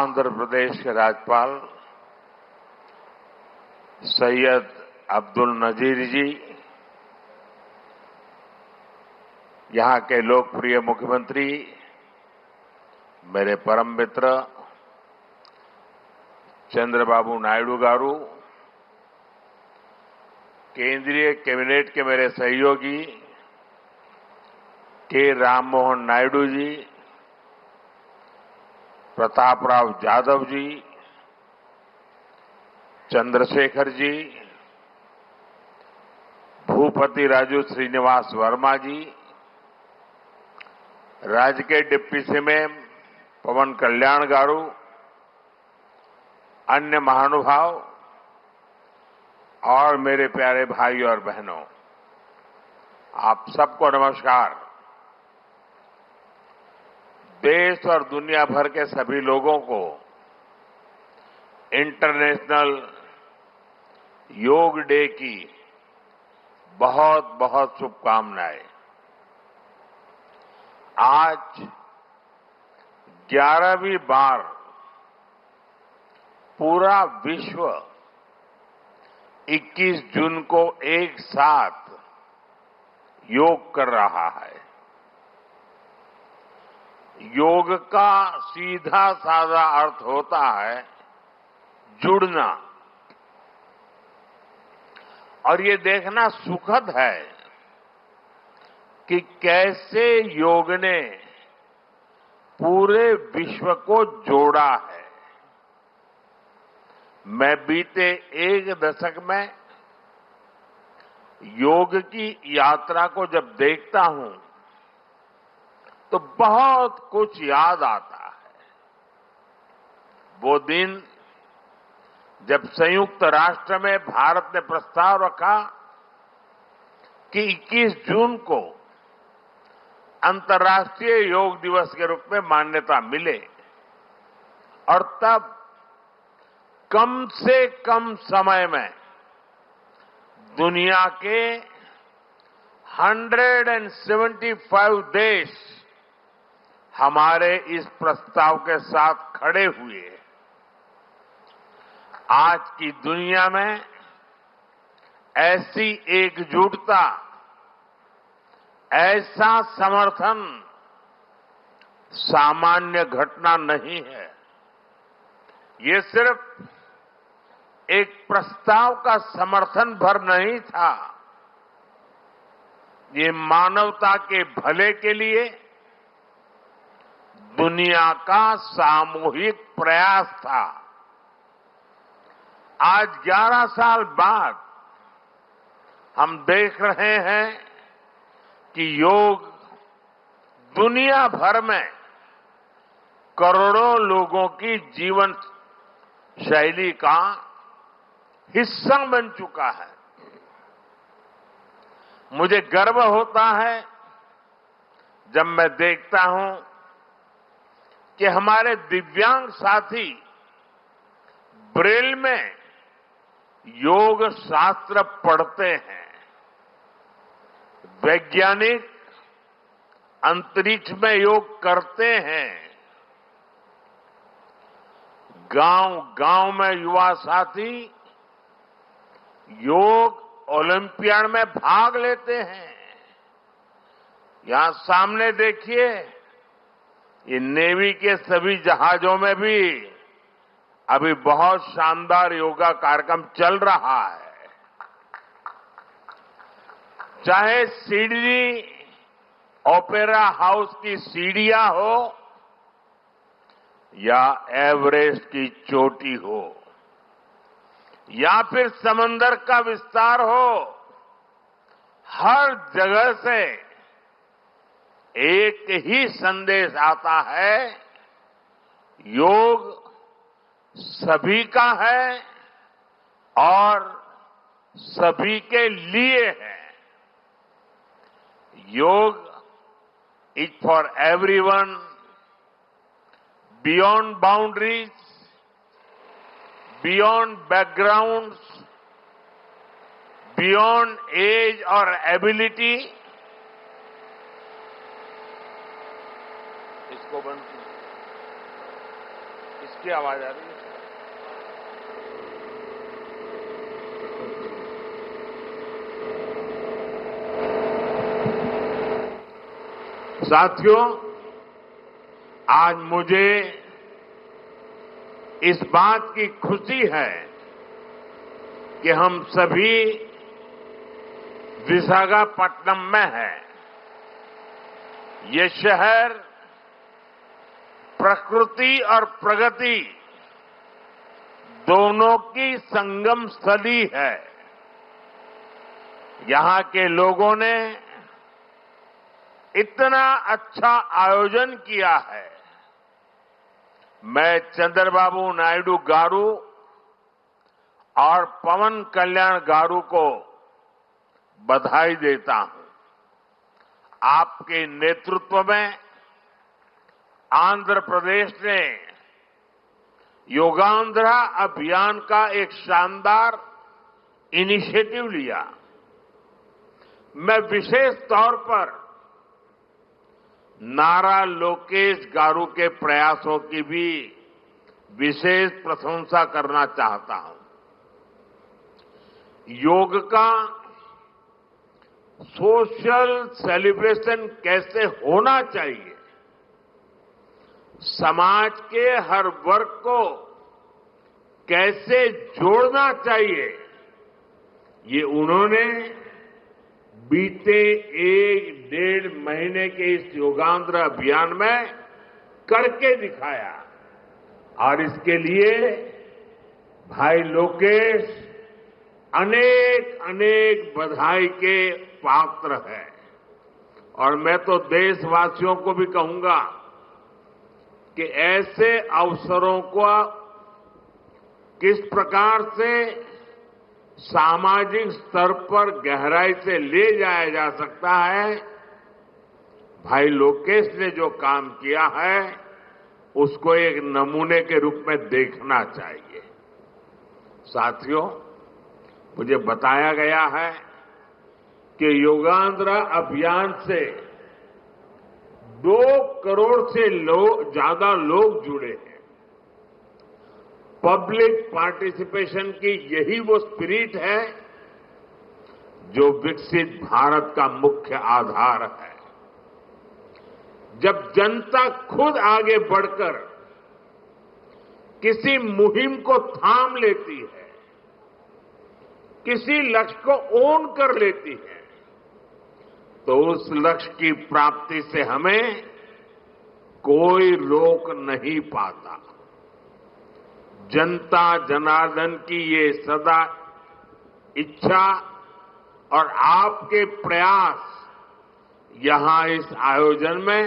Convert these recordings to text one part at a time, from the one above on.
आंध्र प्रदेश के राज्यपाल सैयद अब्दुल नजीर जी, यहां के लोकप्रिय मुख्यमंत्री मेरे परम मित्र चंद्रबाबू नायडू गारू, केंद्रीय कैबिनेट के मेरे सहयोगी के राम मोहन नायडू जी, प्रताप राव जाधव जी, चंद्रशेखर जी, भूपति राजू श्रीनिवास वर्मा जी, राज्य के डिप्टी सीएम पवन कल्याण गारू, अन्य महानुभाव और मेरे प्यारे भाई और बहनों, आप सबको नमस्कार। देश और दुनिया भर के सभी लोगों को इंटरनेशनल योग डे की बहुत बहुत शुभकामनाएं। आज 11वीं बार पूरा विश्व 21 जून को एक साथ योग कर रहा है। योग का सीधा साधा अर्थ होता है जुड़ना, और ये देखना सुखद है कि कैसे योग ने पूरे विश्व को जोड़ा है। मैं बीते एक दशक में योग की यात्रा को जब देखता हूं तो बहुत कुछ याद आता है। वो दिन जब संयुक्त राष्ट्र में भारत ने प्रस्ताव रखा कि 21 जून को अंतर्राष्ट्रीय योग दिवस के रूप में मान्यता मिले, और तब कम से कम समय में दुनिया के 175 देश हमारे इस प्रस्ताव के साथ खड़े हुए। आज की दुनिया में ऐसी एकजुटता, ऐसा समर्थन सामान्य घटना नहीं है। ये सिर्फ एक प्रस्ताव का समर्थन भर नहीं था, ये मानवता के भले के लिए दुनिया का सामूहिक प्रयास था। आज 11 साल बाद हम देख रहे हैं कि योग दुनिया भर में करोड़ों लोगों की जीवन शैली का हिस्सा बन चुका है। मुझे गर्व होता है जब मैं देखता हूं कि हमारे दिव्यांग साथी ब्रेल में योग शास्त्र पढ़ते हैं, वैज्ञानिक अंतरिक्ष में योग करते हैं, गांव-गांव में युवा साथी योग ओलंपियाड में भाग लेते हैं। यहां सामने देखिए, ये नेवी के सभी जहाजों में भी अभी बहुत शानदार योगा कार्यक्रम चल रहा है। चाहे सिडनी ओपेरा हाउस की सीढ़ियां हो या एवरेस्ट की चोटी हो या फिर समंदर का विस्तार हो, हर जगह से एक ही संदेश आता है, योग सभी का है और सभी के लिए है। Yoga is for everyone, beyond boundaries, beyond backgrounds, beyond age और एबिलिटी। इसको बंद किसकी आवाज आ रही है? साथियों, आज मुझे इस बात की खुशी है कि हम सभी विशाखापट्टनम में हैं। ये शहर प्रकृति और प्रगति दोनों की संगम स्थली है। यहां के लोगों ने इतना अच्छा आयोजन किया है। मैं चंद्रबाबू नायडू गारू और पवन कल्याण गारू को बधाई देता हूं। आपके नेतृत्व में आंध्र प्रदेश ने योगांध्रा अभियान का एक शानदार इनिशिएटिव लिया। मैं विशेष तौर पर नारा लोकेश गारू के प्रयासों की भी विशेष प्रशंसा करना चाहता हूं। योग का सोशल सेलिब्रेशन कैसे होना चाहिए, समाज के हर वर्ग को कैसे जोड़ना चाहिए, ये उन्होंने बीते 1-1.5 महीने के इस योगांध्र अभियान में करके दिखाया। और इसके लिए भाई लोकेश अनेक अनेक बधाई के पात्र है। और मैं तो देशवासियों को भी कहूंगा कि ऐसे अवसरों को किस प्रकार से सामाजिक स्तर पर गहराई से ले जाया जा सकता है, भाई लोकेश ने जो काम किया है उसको एक नमूने के रूप में देखना चाहिए। साथियों, मुझे बताया गया है कि योगांध्रा अभियान से 2 करोड़ से ज्यादा लोग जुड़े हैं। पब्लिक पार्टिसिपेशन की यही वो स्पिरिट है जो विकसित भारत का मुख्य आधार है। जब जनता खुद आगे बढ़कर किसी मुहिम को थाम लेती है, किसी लक्ष्य को ओन कर लेती है, तो उस लक्ष्य की प्राप्ति से हमें कोई रोक नहीं पाता। जनता जनार्दन की ये सदा इच्छा और आपके प्रयास यहां इस आयोजन में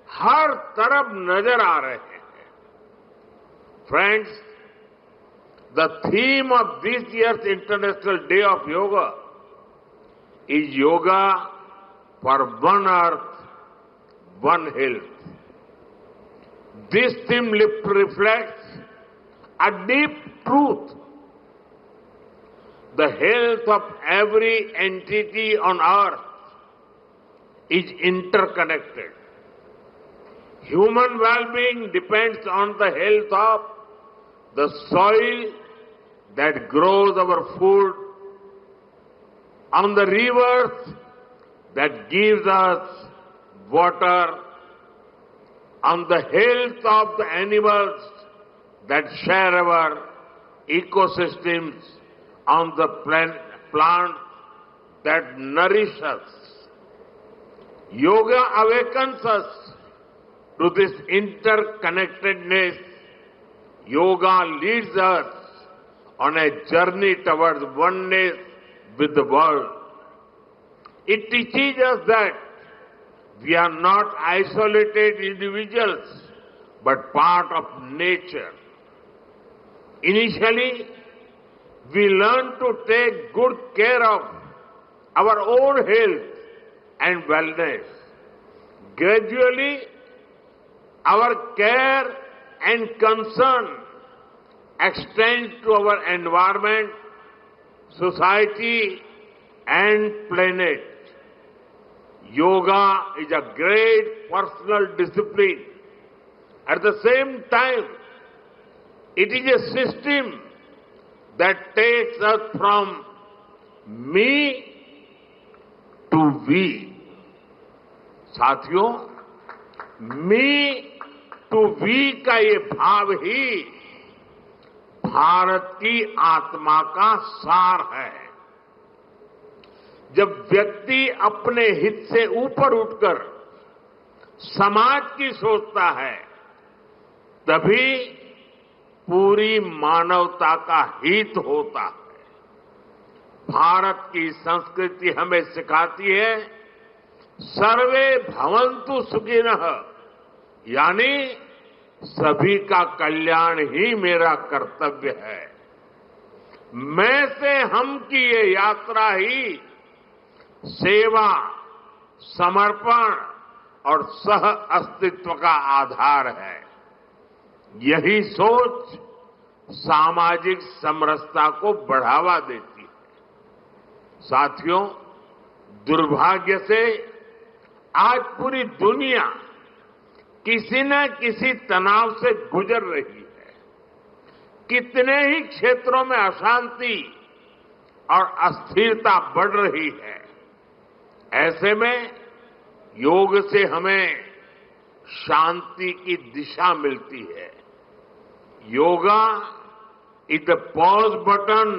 हर तरफ नजर आ रहे हैं। Friends, the theme of this year's International Day of Yoga is Yoga for One Earth, One Health. This theme reflects a deep truth. The health of every entity on earth is interconnected. Human well-being depends on the health of the soil that grows our food, on the rivers that gives us water, on the health of the animals that share our ecosystems, on the plants that nourish us. Yoga awakens us to this interconnectedness. Yoga leads us on a journey towards oneness with the world. It teaches us that we are not isolated individuals, but part of nature. Initially, we learn to take good care of our own health and wellness. Gradually, our care and concern extends to our environment, society, and planet. Yoga is a great personal discipline. At the same time, It is a system that takes us from me to we. साथियों, मी to we का ये भाव ही भारत की आत्मा का सार है। जब व्यक्ति अपने हित से ऊपर उठकर समाज की सोचता है, तभी पूरी मानवता का हित होता है। भारत की संस्कृति हमें सिखाती है सर्वे भवन्तु सुखिनः, यानी सभी का कल्याण ही मेरा कर्तव्य है। मैं से हम की ये यात्रा ही सेवा, समर्पण और सह अस्तित्व का आधार है। यही सोच सामाजिक समरसता को बढ़ावा देती है। साथियों, दुर्भाग्य से आज पूरी दुनिया किसी न किसी तनाव से गुजर रही है। कितने ही क्षेत्रों में अशांति और अस्थिरता बढ़ रही है। ऐसे में योग से हमें शांति की दिशा मिलती है। Yoga is the pause button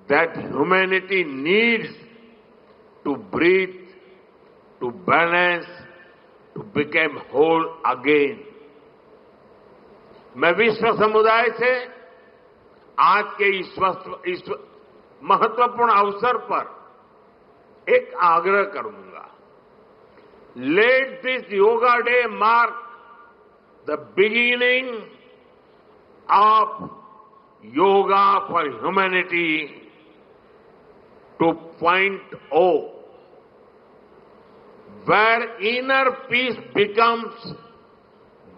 that humanity needs to breathe, to balance, to become whole again. मैं विश्व समुदाय से आज के इस महत्वपूर्ण अवसर पर एक आग्रह करूंगा। Let this Yoga Day mark the beginning of Yoga for Humanity 2.0, where inner peace becomes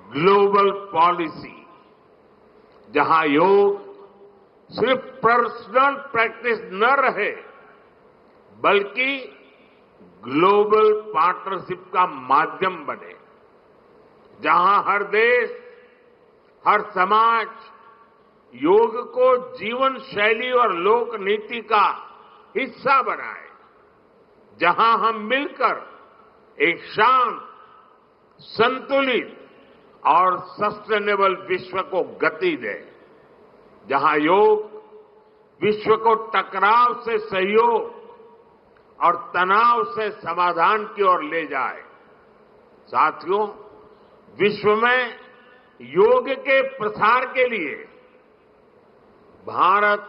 global policy, जहां योग सिर्फ पर्सनल प्रैक्टिस न रहे, बल्कि ग्लोबल पार्टनरशिप का माध्यम बने, जहां हर देश, हर समाज योग को जीवन शैली और लोक नीति का हिस्सा बनाए, जहां हम मिलकर एक शांत, संतुलित और सस्टेनेबल विश्व को गति दें, जहां योग विश्व को टकराव से सहयोग और तनाव से समाधान की ओर ले जाए। साथियों, विश्व में योग के प्रसार के लिए भारत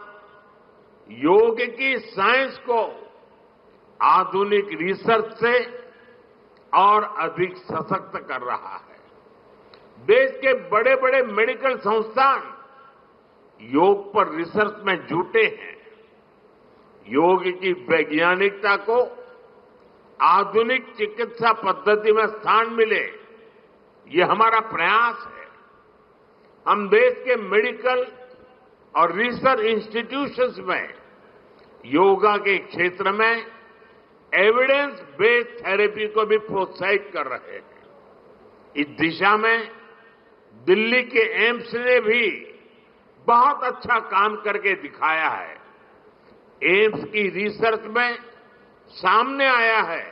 योग की साइंस को आधुनिक रिसर्च से और अधिक सशक्त कर रहा है। देश के बड़े बड़े मेडिकल संस्थान योग पर रिसर्च में जुटे हैं। योग की वैज्ञानिकता को आधुनिक चिकित्सा पद्धति में स्थान मिले, ये हमारा प्रयास है। हम देश के मेडिकल और रिसर्च इंस्टीट्यूशंस में योगा के क्षेत्र में एविडेंस बेस्ड थेरेपी को भी प्रोत्साहित कर रहे हैं। इस दिशा में दिल्ली के एम्स ने भी बहुत अच्छा काम करके दिखाया है। एम्स की रिसर्च में सामने आया है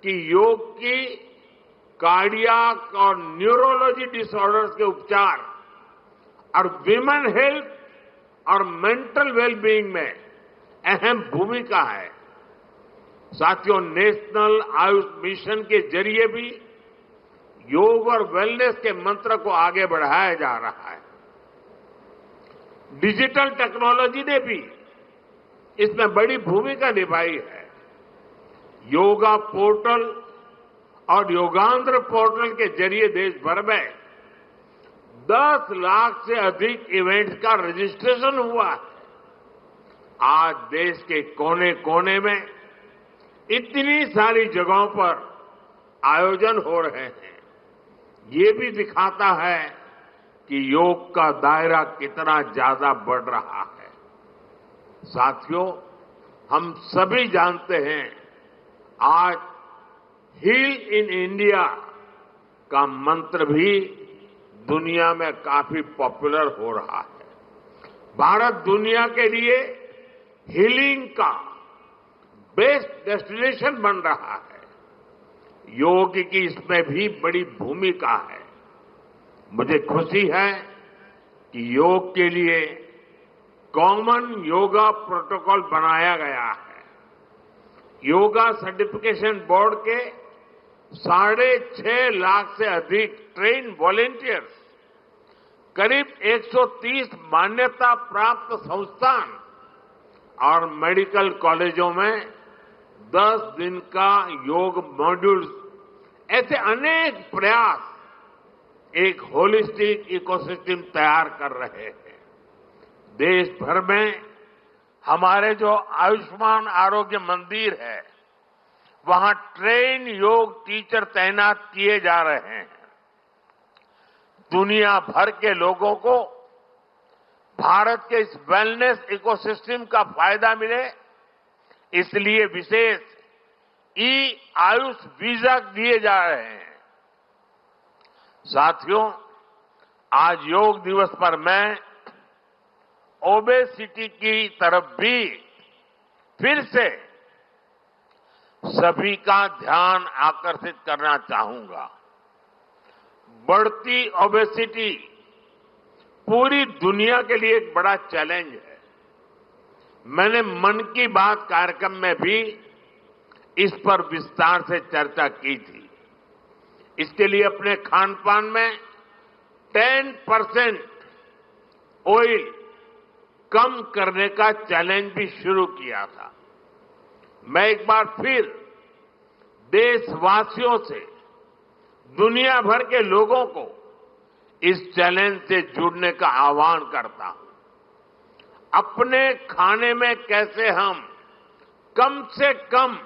कि योग की कार्डियक और न्यूरोलॉजी डिसऑर्डर्स के उपचार और विमेन हेल्थ और मेंटल वेलबीइंग में अहम भूमिका है। साथियों, नेशनल आयुष मिशन के जरिए भी योग और वेलनेस के मंत्र को आगे बढ़ाया जा रहा है। डिजिटल टेक्नोलॉजी ने भी इसमें बड़ी भूमिका निभाई है। योगा पोर्टल और योगांध्र पोर्टल के जरिए देश भर में 10 लाख से अधिक इवेंट्स का रजिस्ट्रेशन हुआ है। आज देश के कोने कोने में इतनी सारी जगहों पर आयोजन हो रहे हैं। ये भी दिखाता है कि योग का दायरा कितना ज्यादा बढ़ रहा है। साथियों, हम सभी जानते हैं आज हील इन इंडिया का मंत्र भी दुनिया में काफी पॉपुलर हो रहा है। भारत दुनिया के लिए हीलिंग का बेस्ट डेस्टिनेशन बन रहा है। योग की इसमें भी बड़ी भूमिका है। मुझे खुशी है कि योग के लिए कॉमन योगा प्रोटोकॉल बनाया गया है। योगा सर्टिफिकेशन बोर्ड के 6.5 लाख से अधिक ट्रेन वॉलेंटियर्स, करीब 130 मान्यता प्राप्त संस्थान और मेडिकल कॉलेजों में 10 दिन का योग मॉड्यूल्स, ऐसे अनेक प्रयास एक होलिस्टिक इकोसिस्टम तैयार कर रहे हैं। देश भर में हमारे जो आयुष्मान आरोग्य मंदिर है, वहां ट्रेन योग टीचर तैनात किए जा रहे हैं। दुनिया भर के लोगों को भारत के इस वेलनेस इकोसिस्टम का फायदा मिले, इसलिए विशेष आयुष वीजा दिए जा रहे हैं। साथियों, आज योग दिवस पर मैं ओबेसिटी की तरफ भी फिर से सभी का ध्यान आकर्षित करना चाहूंगा। बढ़ती ओबेसिटी पूरी दुनिया के लिए एक बड़ा चैलेंज है। मैंने मन की बात कार्यक्रम में भी इस पर विस्तार से चर्चा की थी। इसके लिए अपने खान पान में 10% ऑयल कम करने का चैलेंज भी शुरू किया था। मैं एक बार फिर देशवासियों से, दुनिया भर के लोगों को इस चैलेंज से जुड़ने का आह्वान करता हूं। अपने खाने में कैसे हम कम से कम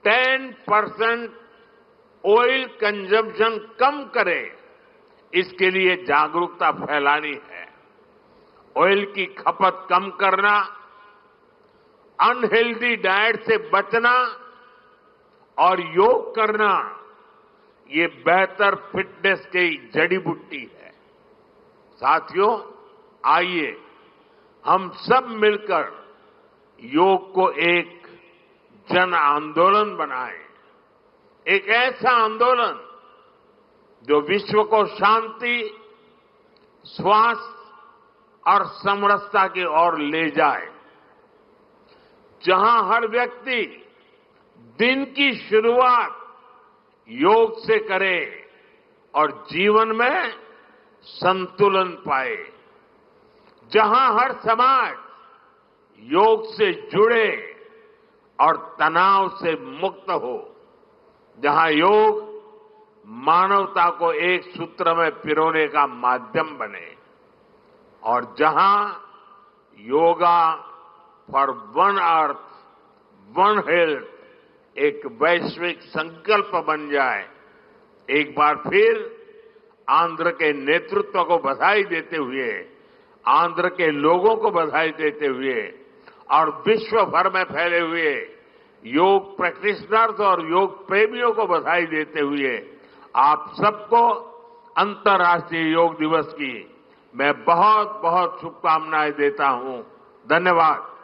10% ऑयल कंजम्पशन कम करें, इसके लिए जागरूकता फैलानी है। ऑयल की खपत कम करना, अनहेल्दी डाइट से बचना और योग करना, ये बेहतर फिटनेस की जड़ी बूटी है। साथियों, आइए हम सब मिलकर योग को एक जन आंदोलन बनाएं। एक ऐसा आंदोलन जो विश्व को शांति, स्वास्थ्य और समरसता की ओर ले जाए। जहां हर व्यक्ति दिन की शुरुआत योग से करे और जीवन में संतुलन पाए। जहां हर समाज योग से जुड़े और तनाव से मुक्त हो। जहां योग मानवता को एक सूत्र में पिरोने का माध्यम बने और जहां yoga for one earth one health एक वैश्विक संकल्प बन जाए। एक बार फिर आंध्र के नेतृत्व को बधाई देते हुए, आंध्र के लोगों को बधाई देते हुए और विश्व भर में फैले हुए योग प्रैक्टिशनर्स और योग प्रेमियों को बधाई देते हुए आप सबको अंतर्राष्ट्रीय योग दिवस की मैं बहुत बहुत शुभकामनाएं देता हूं। धन्यवाद।